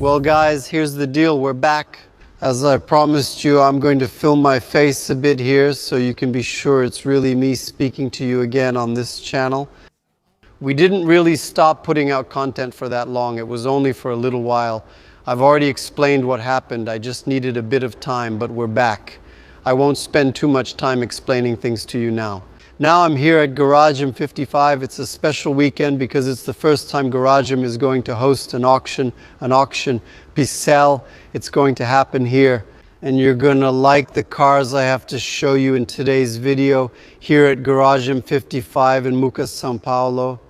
Well guys, here's the deal. We're back. As I promised you, I'm going to film my face a bit here so you can be sure it's really me speaking to you again on this channel. We didn't really stop putting out content for that long. It was only for a little while. I've already explained what happened. I just needed a bit of time, but we're back. I won't spend too much time explaining things to you now. Now I'm here at Garage 55. It's a special weekend because it's the first time Garage is going to host an auction Picel. It's going to happen here. And you're going to like the cars I have to show you in today's video here at Garage 55 in Mucas, São Paulo.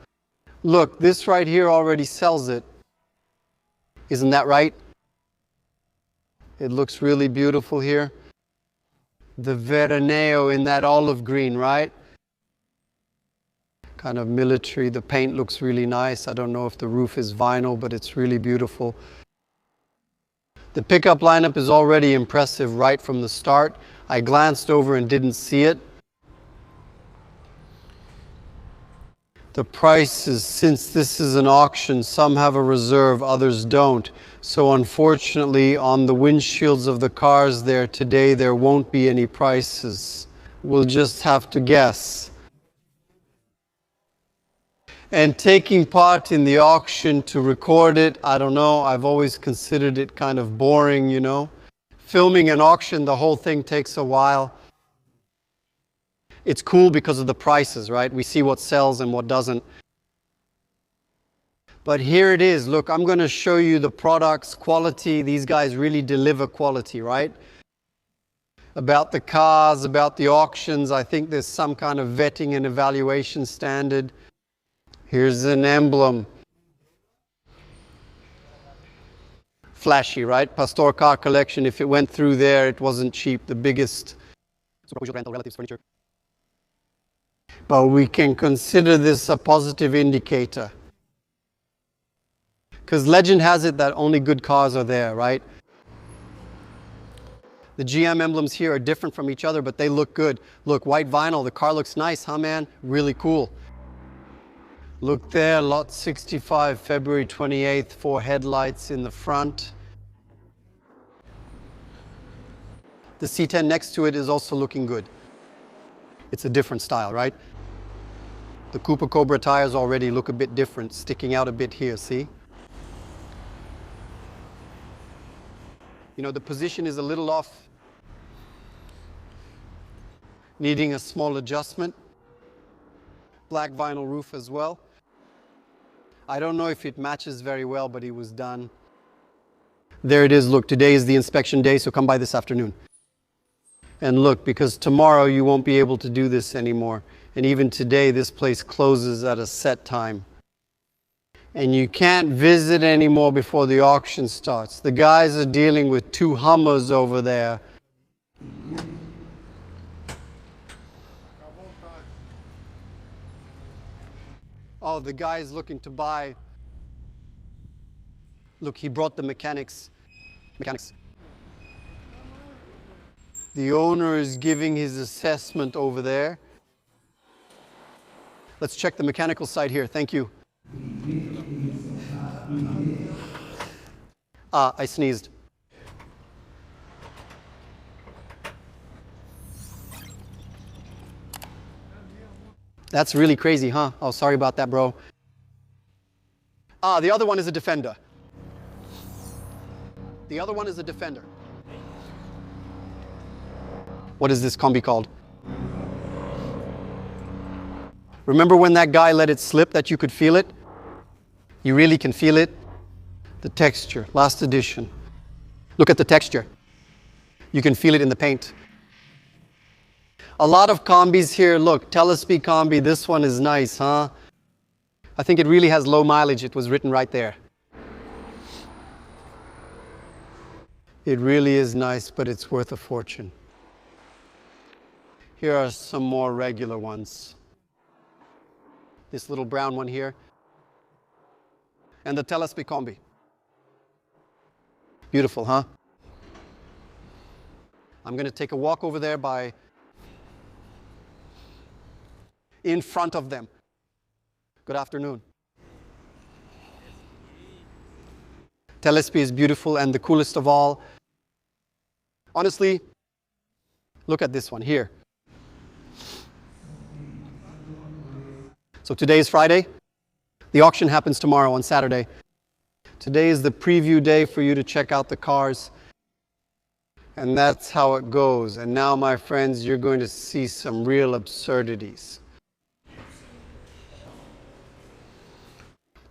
Look, this right here already sells it. Isn't that right? It looks really beautiful here. The Veraneo in that olive green, right? Kind of military. The paint looks really nice. I don't know if the roof is vinyl, but it's really beautiful. The pickup lineup is already impressive right from the start. I glanced over and didn't see it. The prices, since this is an auction, some have a reserve, others don't. So unfortunately, on the windshields of the cars there today, there won't be any prices. We'll just have to guess. And taking part in the auction to record it, I don't know, I've always considered it kind of boring, you know. Filming an auction, the whole thing takes a while. It's cool because of the prices, right? We see what sells and what doesn't. But here it is. Look, I'm going to show you the products, quality. These guys really deliver quality, right? About the cars, about the auctions, I think there's some kind of vetting and evaluation standard. Here's an emblem. Flashy, right? Pastor car collection. If it went through there, it wasn't cheap. The biggest rental relatives furniture. But we can consider this a positive indicator. Because legend has it that only good cars are there, right? The GM emblems here are different from each other, but they look good. Look, white vinyl. The car looks nice, huh, man? Really cool. Look there, lot 65, February 28th, 4 headlights in the front. The C10 next to it is also looking good. It's a different style, right? The Cooper Cobra tires already look a bit different, sticking out a bit here, see? You know, the position is a little off, needing a small adjustment. Black vinyl roof as well. I don't know if it matches very well, but it was done. There it is. Look, today is the inspection day, so come by this afternoon. And look, because tomorrow you won't be able to do this anymore. And even today, this place closes at a set time. And you can't visit anymore before the auction starts. The guys are dealing with 2 Hummers over there. Oh, the guy's looking to buy. Look, he brought the mechanics. The owner is giving his assessment over there. Let's check the mechanical side here. Thank you. I sneezed. That's really crazy, huh? Oh, sorry about that, bro. The other one is a Defender. The other one is a Defender. What is this combi called? Remember when that guy let it slip that you could feel it? You really can feel it? The texture, last edition. Look at the texture. You can feel it in the paint. A lot of combis here. Look, Telespeed combi. This one is nice, huh? I think it really has low mileage. It was written right there. It really is nice, but it's worth a fortune. Here are some more regular ones. This little brown one here. And the Telespeed combi. Beautiful, huh? I'm going to take a walk over there in front of them. Good afternoon. Telespi is beautiful, and the coolest of all, honestly, look at this one here. So today is Friday. The auction happens tomorrow on Saturday. Today is the preview day for you to check out the cars. And that's how it goes. And now, my friends, you're going to see some real absurdities.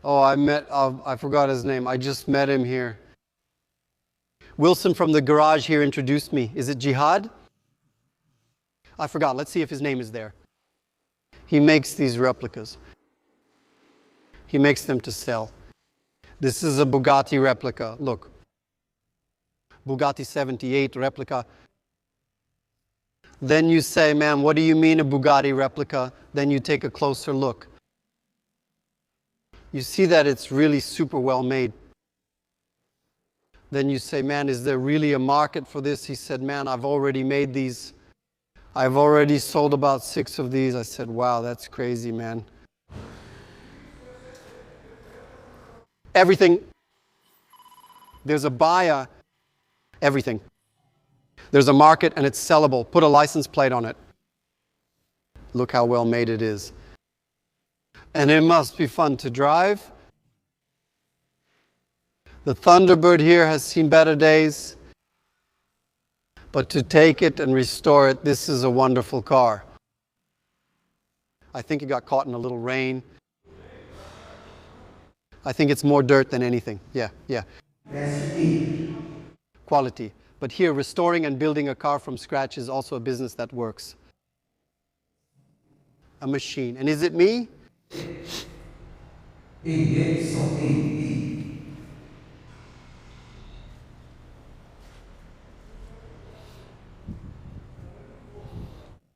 Oh, I forgot his name. I just met him here. Wilson from the garage here introduced me. Is it Jihad? I forgot. Let's see if his name is there. He makes these replicas. He makes them to sell. This is a Bugatti replica. Look. Bugatti 78 replica. Then you say, man, what do you mean a Bugatti replica? Then you take a closer look. You see that it's really super well made. Then you say, man, is there really a market for this? He said, man, I've already made these. I've already sold about 6 of these. I said, wow, that's crazy, man. Everything. There's a buyer. Everything. There's a market and it's sellable. Put a license plate on it. Look how well made it is. And it must be fun to drive. The Thunderbird here has seen better days. But to take it and restore it, this is a wonderful car. I think it got caught in a little rain. I think it's more dirt than anything. Yeah. Quality. But here, restoring and building a car from scratch is also a business that works. A machine. And is it me?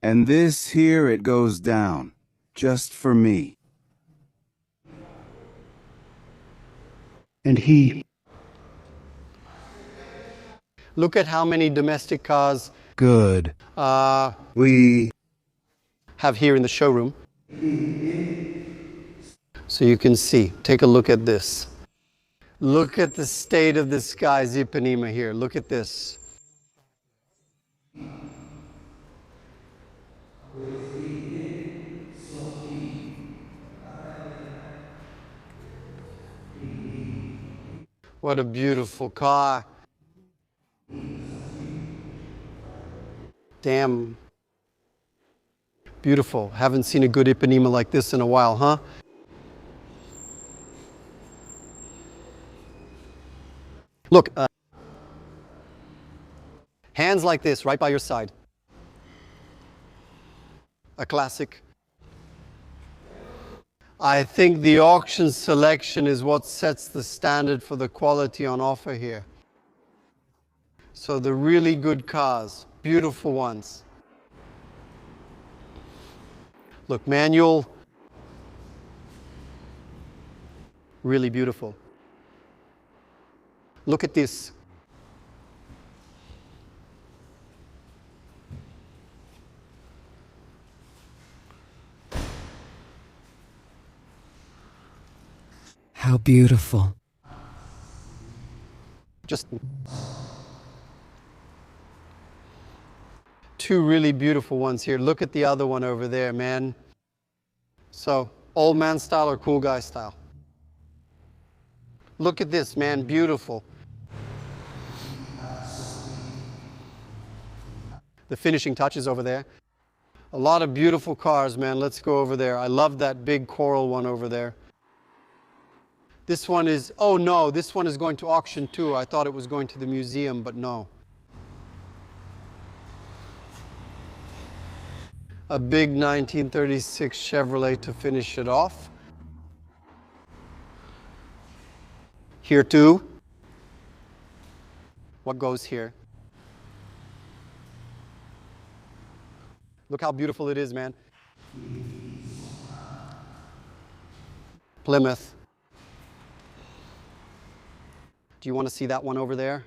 And this here, it goes down. Just for me. And he. Look at how many domestic cars Good. we have here in the showroom. So you can see. Take a look at this. Look at the state of this guy's Ipanema here. Look at this. What a beautiful car. Damn. Beautiful. Haven't seen a good Ipanema like this in a while, huh? Look. Hands like this right by your side. A classic. I think the auction selection is what sets the standard for the quality on offer here. So the really good cars, beautiful ones. Look, manual, really beautiful. Look at this. How beautiful. Just two really beautiful ones here. Look at the other one over there, man. So, old man style or cool guy style? Look at this, man. Beautiful. The finishing touches over there. A lot of beautiful cars, man. Let's go over there. I love that big coral one over there. This one is, oh no, this one is going to auction too. I thought it was going to the museum, but no. A big 1936 Chevrolet to finish it off. Here too. What goes here? Look how beautiful it is, man. Plymouth. Do you want to see that one over there?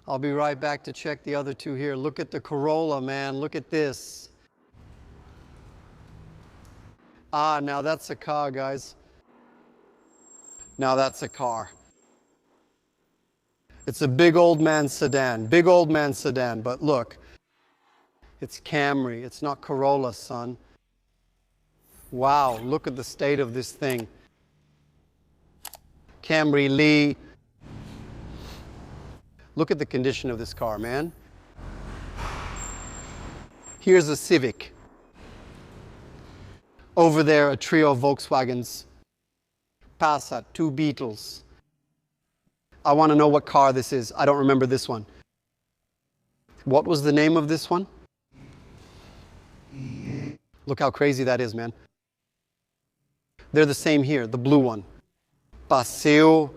I'll be right back to check the other two here. Look at the Corolla, man. Look at this. Ah, now that's a car, guys. Now that's a car. It's a big old man sedan. Big old man sedan. But look, it's Camry. It's not Corolla, son. Wow, look at the state of this thing. Camry Lee. Look at the condition of this car, man. Here's a Civic. Over there, a trio of Volkswagens. Passat, 2 Beetles. I want to know what car this is. I don't remember this one. What was the name of this one? Look how crazy that is, man. They're the same here, the blue one. Paseo.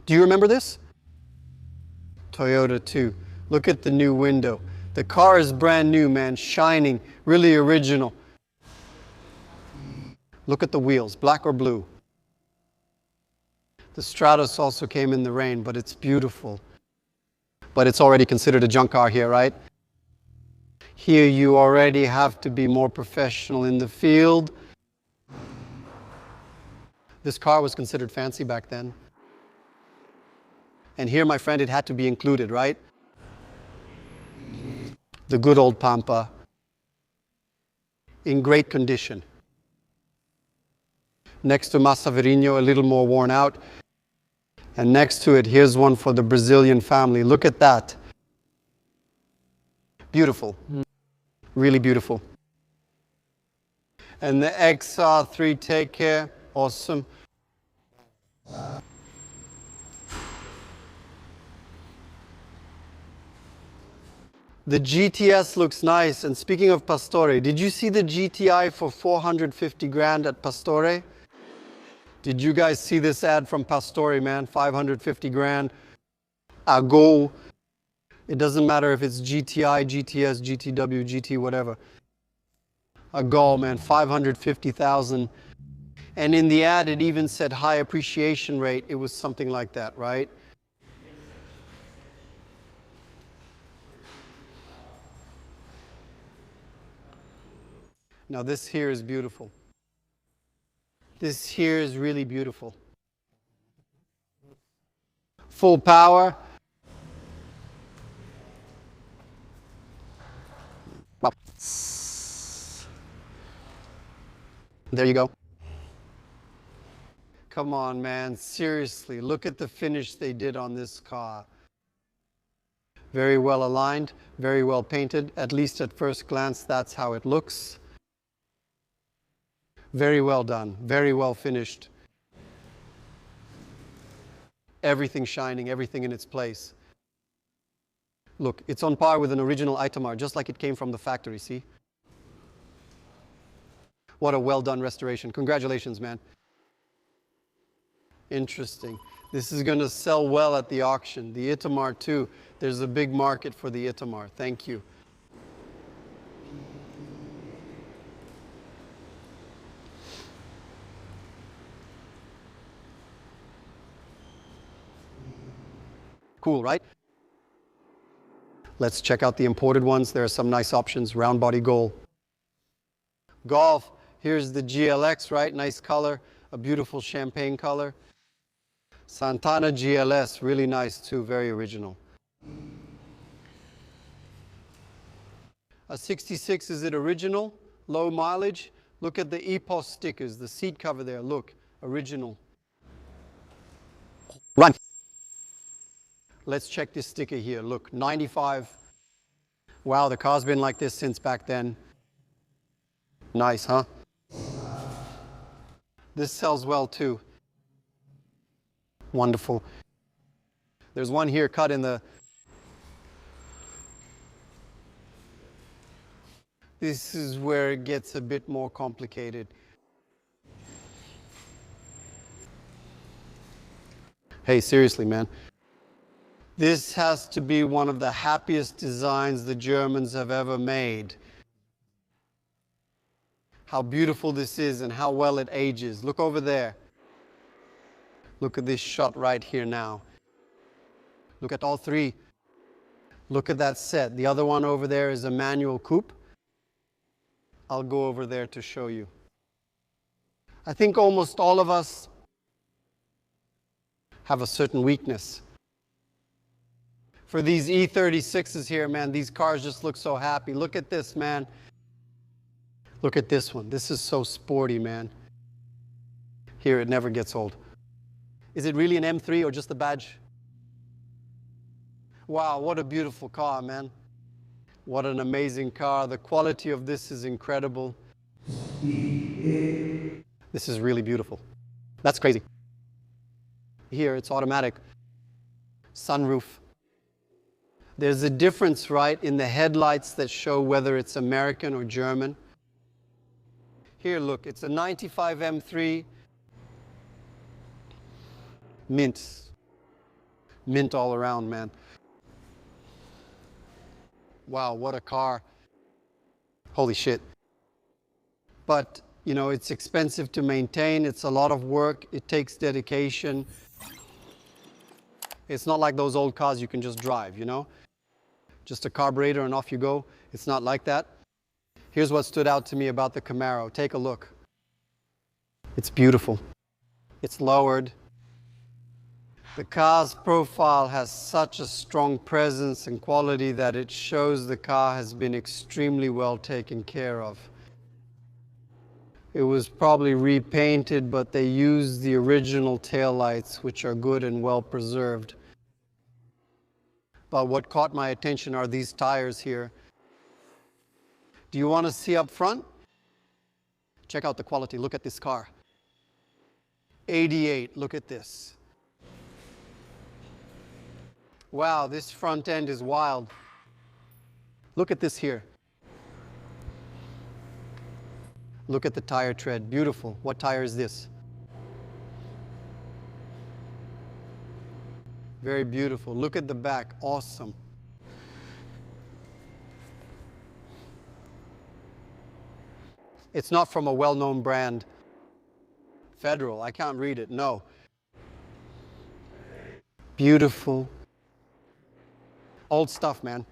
Do you remember this? Toyota 2. Look at the new window. The car is brand new, man, shining, really original. Look at the wheels, black or blue. The Stratos also came in the rain, but it's beautiful. But it's already considered a junk car here, right? Here you already have to be more professional in the field. This car was considered fancy back then. And here, my friend, it had to be included, right? The good old Pampa, in great condition. Next to Massaverino, a little more worn out. And next to it, here's one for the Brazilian family. Look at that. Beautiful. Really beautiful. And the XR3, take care. Awesome. The GTS looks nice. And speaking of Pastore, did you see the GTI for 450 grand at Pastore? Did you guys see this ad from Pastore, man? 550 grand. A go. It doesn't matter if it's GTI, GTS, GTW, GT, whatever. A go, man. 550,000. And in the ad, it even said high appreciation rate. It was something like that, right? Now this here is beautiful. This here is really beautiful. Full power. Well, there you go. Come on, man. Seriously, look at the finish they did on this car. Very well aligned, very well painted. At least at first glance, that's how it looks. Very well done, very well finished. Everything shining, everything in its place. Look, it's on par with an original Itamar, just like it came from the factory, see? What a well done restoration. Congratulations, man. Interesting. This is going to sell well at the auction. The Itamar too. There's a big market for the Itamar. Thank you. Cool, right? Let's check out the imported ones. There are some nice options. Round body gold. Golf. Here's the GLX, right? Nice color. A beautiful champagne color. Santana GLS. Really nice too. Very original. A 66, is it original? Low mileage? Look at the EPOS stickers. The seat cover there. Look. Original. Run. Let's check this sticker here. Look, 95. Wow, the car's been like this since back then. Nice, huh? This sells well too. Wonderful. There's one here cut in the... This is where it gets a bit more complicated. Hey, seriously, man. This has to be one of the happiest designs the Germans have ever made. How beautiful this is and how well it ages. Look over there. Look at this shot right here now. Look at all three. Look at that set. The other one over there is a manual coupe. I'll go over there to show you. I think almost all of us have a certain weakness. For these E36s here, man, these cars just look so happy. Look at this, man. Look at this one. This is so sporty, man. Here, it never gets old. Is it really an M3 or just the badge? Wow, what a beautiful car, man. What an amazing car. The quality of this is incredible. This is really beautiful. That's crazy. Here, it's automatic. Sunroof. There's a difference, right, in the headlights that show whether it's American or German. Here, look, it's a 95 M3. Mint. Mint all around, man. Wow, what a car. Holy shit. But, you know, it's expensive to maintain. It's a lot of work. It takes dedication. It's not like those old cars you can just drive, you know? Just a carburetor and off you go. It's not like that. Here's what stood out to me about the Camaro. Take a look. It's beautiful. It's lowered. The car's profile has such a strong presence and quality that it shows the car has been extremely well taken care of. It was probably repainted, but they used the original taillights, which are good and well preserved. But what caught my attention are these tires here. Do you want to see up front? Check out the quality. Look at this car. 88, look at this. Wow, this front end is wild. Look at this here. Look at the tire tread, beautiful. What tire is this? Very beautiful. Look at the back, awesome. It's not from a well-known brand. Federal, I can't read it, no. Beautiful. Old stuff, man.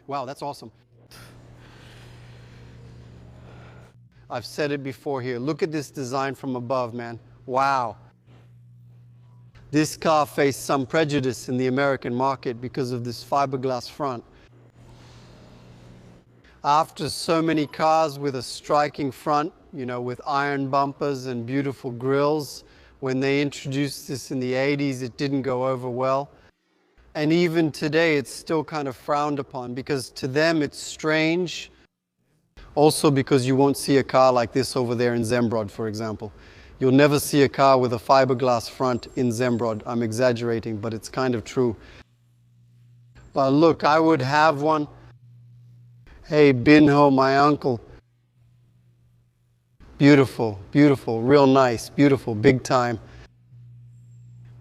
Wow, that's awesome. I've said it before here. Look at this design from above, man. Wow. This car faced some prejudice in the American market because of this fiberglass front. After so many cars with a striking front, you know, with iron bumpers and beautiful grills, when they introduced this in the 80s, it didn't go over well. And even today, it's still kind of frowned upon because to them it's strange. Also because you won't see a car like this over there in Zembrod, for example. You'll never see a car with a fiberglass front in Zembrod. I'm exaggerating, but it's kind of true. But look, I would have one. Hey, Binho, my uncle. Beautiful, beautiful, real nice, beautiful, big time.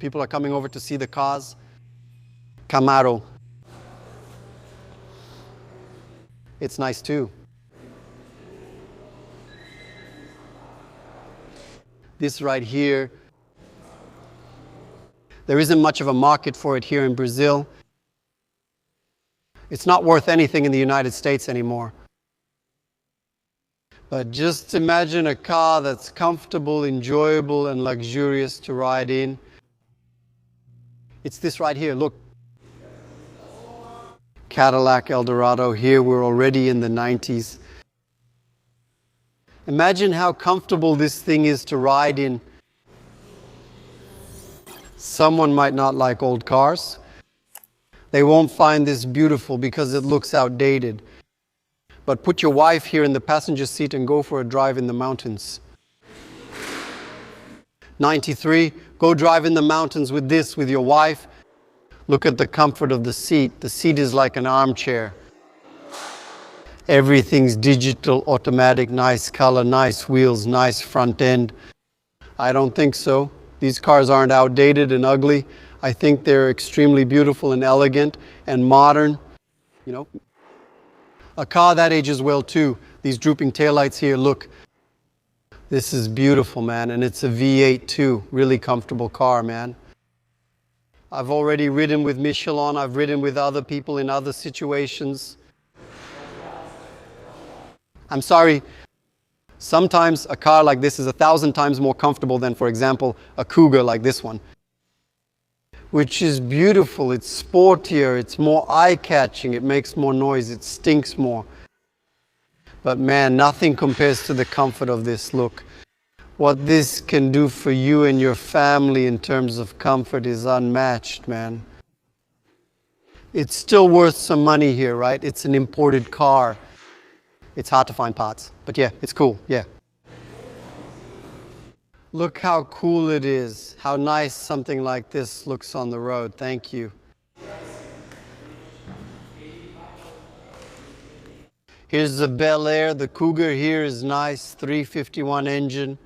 People are coming over to see the cars. Camaro. It's nice too. This right here, there isn't much of a market for it here in Brazil. It's not worth anything in the United States anymore. But just imagine a car that's comfortable, enjoyable, and luxurious to ride in. It's this right here, look. Cadillac Eldorado, here we're already in the 90s. Imagine how comfortable this thing is to ride in. Someone might not like old cars. They won't find this beautiful because it looks outdated. But put your wife here in the passenger seat and go for a drive in the mountains. 93, go drive in the mountains with this, with your wife. Look at the comfort of the seat. The seat is like an armchair. Everything's digital, automatic, nice color, nice wheels, nice front end. I don't think so. These cars aren't outdated and ugly. I think they're extremely beautiful and elegant and modern. You know, a car that ages well too. These drooping taillights here, look. This is beautiful, man, and it's a V8 too. Really comfortable car, man. I've already ridden with Michelin. I've ridden with other people in other situations. I'm sorry, Sometimes a car like this is 1,000 times more comfortable than, for example, a Cougar like this one, which is beautiful. It's sportier, it's more eye-catching, it makes more noise, it stinks more. But man, nothing compares to the comfort of this. Look, what this can do for you and your family in terms of comfort is unmatched, man. It's still worth some money here, right? It's an imported car. It's hard to find parts, but yeah, it's cool, yeah. Look how cool it is, how nice something like this looks on the road. Thank you. Here's the Bel Air. The Cougar here is nice, 351 engine.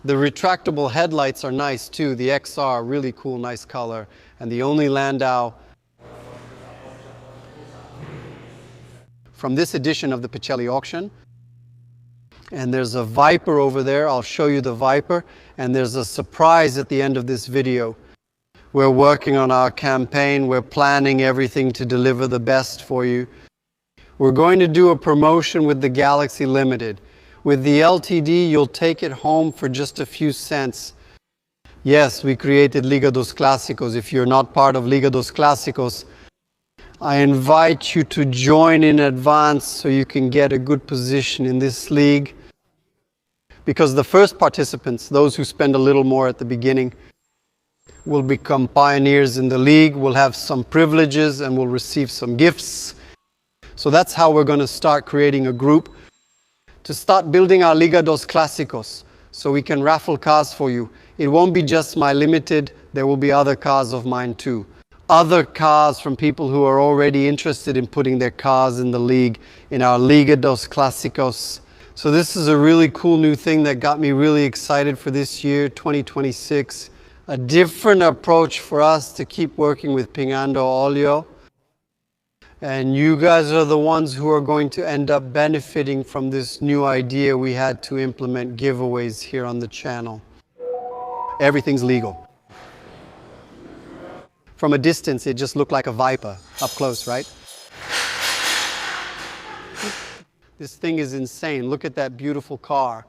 The retractable headlights are nice too. The XR, really cool, nice color. And the only Landau from this edition of the Pacelli auction. And there's a Viper over there. I'll show you the Viper. And there's a surprise at the end of this video. We're working on our campaign. We're planning everything to deliver the best for you. We're going to do a promotion with the Galaxy Limited. With the LTD, you'll take it home for just a few cents. Yes, we created Liga dos Clásicos. If you're not part of Liga dos Clásicos, I invite you to join in advance so you can get a good position in this league. Because the first participants, those who spend a little more at the beginning, will become pioneers in the league, will have some privileges and will receive some gifts. So that's how we're going to start creating a group to start building our Liga dos Clásicos so we can raffle cars for you. It won't be just my limited, there will be other cars of mine too. Other cars from people who are already interested in putting their cars in the league, in our Liga dos Clásicos. So this is a really cool new thing that got me really excited for this year, 2026. A different approach for us to keep working with Pingando Olio. And you guys are the ones who are going to end up benefiting from this new idea we had to implement giveaways here on the channel. Everything's legal. From a distance, it just looked like a Viper. Up close, right? This thing is insane. Look at that beautiful car.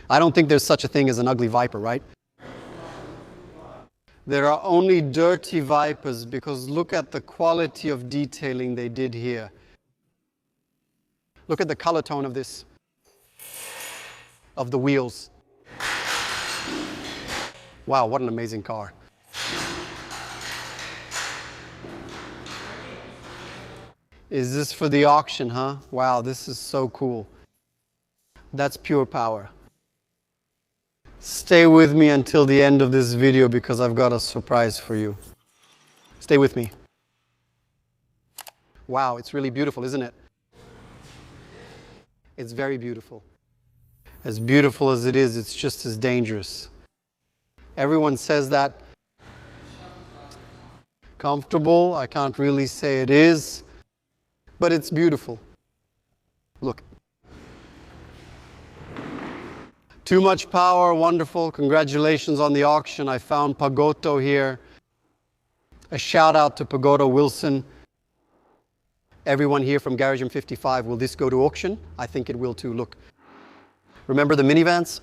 I don't think there's such a thing as an ugly Viper, right? There are only dirty Vipers because look at the quality of detailing they did here. Look at the color tone of this, of the wheels. Wow, what an amazing car. Is this for the auction, huh? Wow, this is so cool. That's pure power. Stay with me until the end of this video because I've got a surprise for you. Stay with me. Wow, it's really beautiful, isn't it? It's very beautiful. As beautiful as it is, it's just as dangerous. Everyone says that. Comfortable, I can't really say it is. But it's beautiful. Look. Too much power, wonderful. Congratulations on the auction. I found Pagotto here. A shout out to Pagotto Wilson. Everyone here from Garage M55, will this go to auction? I think it will too. Look. Remember the minivans?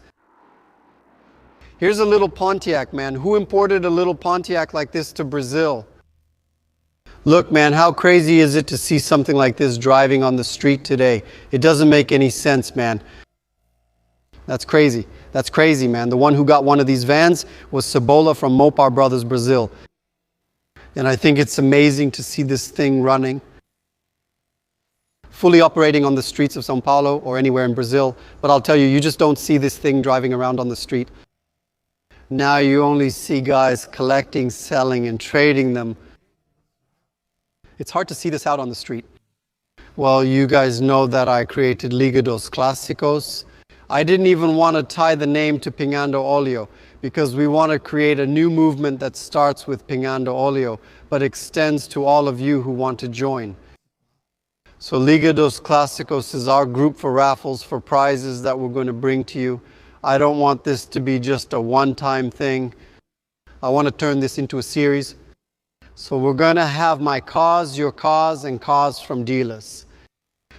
Here's a little Pontiac, man. Who imported a little Pontiac like this to Brazil? Look, man, how crazy is it to see something like this driving on the street today? It doesn't make any sense, man. That's crazy. That's crazy, man. The one who got one of these vans was Cebola from Mopar Brothers Brazil. And I think it's amazing to see this thing running, fully operating on the streets of São Paulo or anywhere in Brazil. But I'll tell you, you just don't see this thing driving around on the street. Now you only see guys collecting, selling, and trading them. It's hard to see this out on the street. Well, you guys know that I created Liga dos Clásicos. I didn't even want to tie the name to Pingando Olio because we want to create a new movement that starts with Pingando Olio but extends to all of you who want to join. So Liga dos Clásicos is our group for raffles, for prizes that we're going to bring to you. I don't want this to be just a one-time thing. I want to turn this into a series. So we're going to have my cars, your cars, and cars from dealers.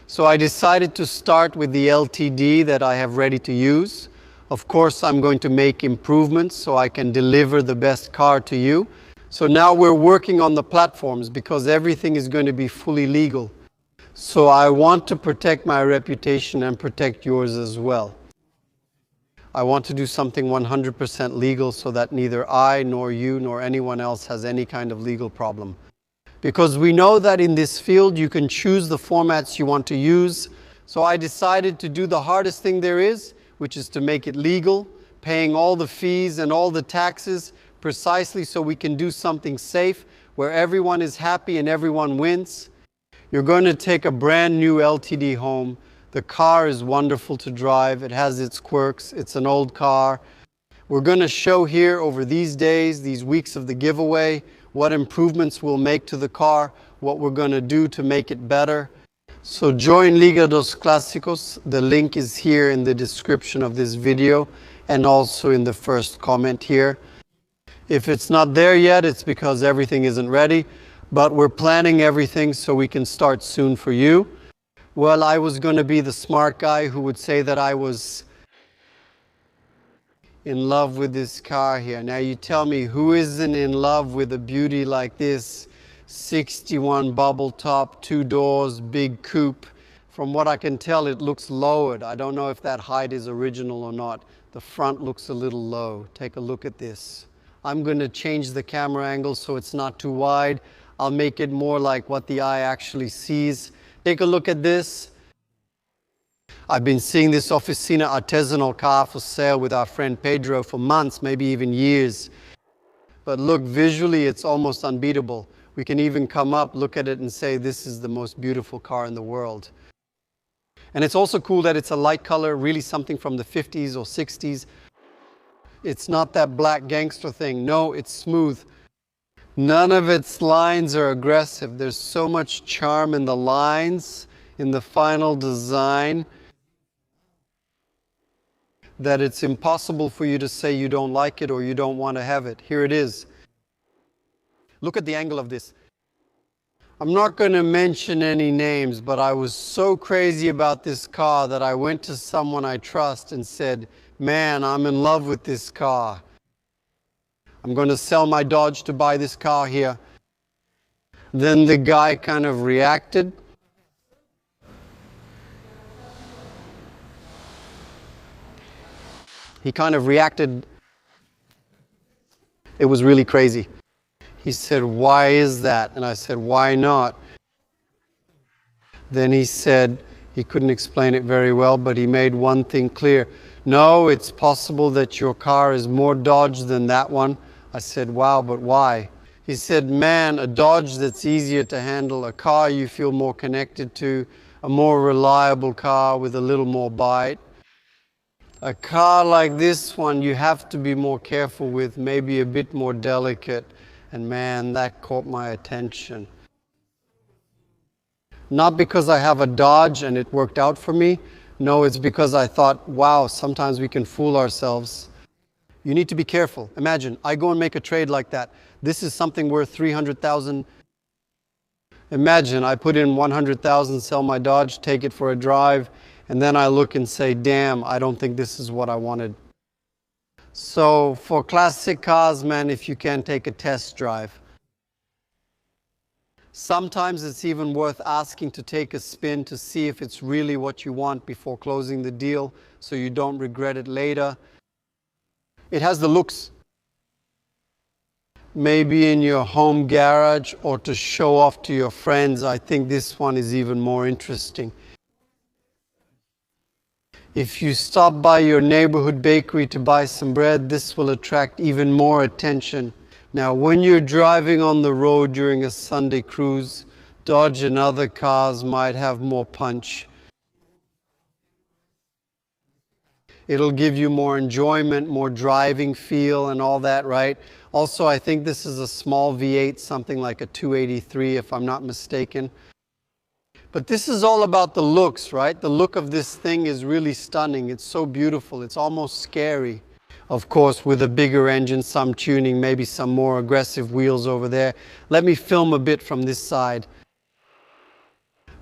So I decided to start with the LTD that I have ready to use. Of course, I'm going to make improvements so I can deliver the best car to you. So now we're working on the platforms because everything is going to be fully legal. So I want to protect my reputation and protect yours as well. I want to do something 100% legal so that neither I nor you nor anyone else has any kind of legal problem. Because we know that in this field you can choose the formats you want to use. So I decided to do the hardest thing there is, which is to make it legal, paying all the fees and all the taxes precisely so we can do something safe where everyone is happy and everyone wins. You're going to take a brand new LTD home. The car is wonderful to drive. It has its quirks. It's an old car. We're going to show here over these days, these weeks of the giveaway, what improvements we'll make to the car, what we're going to do to make it better. So join Liga dos Clásicos. The link is here in the description of this video and also in the first comment here. If it's not there yet, it's because everything isn't ready, but we're planning everything so we can start soon for you. Well, I was going to be the smart guy who would say that I was in love with this car here. Now you tell me, who isn't in love with a beauty like this? 61 bubble top, 2 doors, big coupe. From what I can tell, it looks lowered. I don't know if that height is original or not. The front looks a little low. Take a look at this. I'm going to change the camera angle so it's not too wide. I'll make it more like what the eye actually sees. Take a look at this. I've been seeing this Oficina artisanal car for sale with our friend Pedro for months, maybe even years. But look, visually it's almost unbeatable. We can even come up, look at it and say this is the most beautiful car in the world. And it's also cool that it's a light color, really something from the 50s or 60s. It's not that black gangster thing. No, it's smooth. None of its lines are aggressive. There's so much charm in the lines, in the final design, that it's impossible for you to say you don't like it or you don't want to have it. Here it is. Look at the angle of this. I'm not going to mention any names, but I was so crazy about this car that I went to someone I trust and said, man, I'm in love with this car. I'm going to sell my Dodge to buy this car here. Then the guy kind of reacted. He kind of reacted. It was really crazy. He said, why is that? And I said, why not? Then he said, he couldn't explain it very well, but he made one thing clear. No, it's possible that your car is more Dodge than that one. I said, wow, but why? He said, man, a Dodge that's easier to handle, a car you feel more connected to, a more reliable car with a little more bite. A car like this one, you have to be more careful with, maybe a bit more delicate. And man, that caught my attention. Not because I have a Dodge and it worked out for me. No, it's because I thought, wow, sometimes we can fool ourselves. You need to be careful. Imagine, I go and make a trade like that. This is something worth 300,000. Imagine, I put in 100,000, sell my Dodge, take it for a drive, and then I look and say, damn, I don't think this is what I wanted. So for classic cars, man, if you can, take a test drive. Sometimes it's even worth asking to take a spin to see if it's really what you want before closing the deal so you don't regret it later. It has the looks. Maybe in your home garage or to show off to your friends. I think this one is even more interesting. If you stop by your neighborhood bakery to buy some bread, this will attract even more attention. Now, when you're driving on the road during a Sunday cruise, Dodge and other cars might have more punch. It'll give you more enjoyment, more driving feel and all that, right? Also, I think this is a small V8, something like a 283 if I'm not mistaken. But this is all about the looks, right? The look of this thing is really stunning. It's so beautiful. It's almost scary. Of course, with a bigger engine, some tuning, maybe some more aggressive wheels over there. Let me film a bit from this side.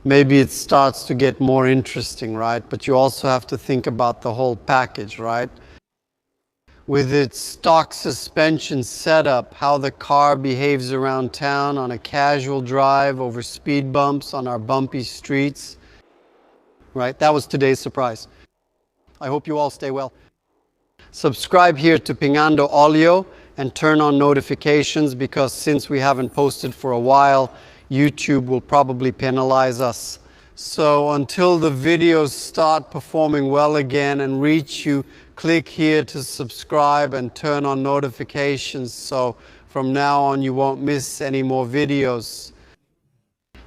maybe it starts to get more interesting, right? But you also have to think about the whole package, right? With its stock suspension setup, how the car behaves around town on a casual drive over speed bumps on our bumpy streets, right? That was today's surprise. I hope you all stay well. Subscribe here to Pingando Olio and turn on notifications, because since we haven't posted for a while, YouTube will probably penalize us. So until the videos start performing well again and reach you, click here to subscribe and turn on notifications, so from now on you won't miss any more videos.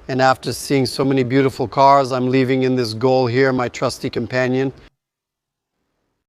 And after seeing so many beautiful cars, I'm leaving in this Goal here, my trusty companion.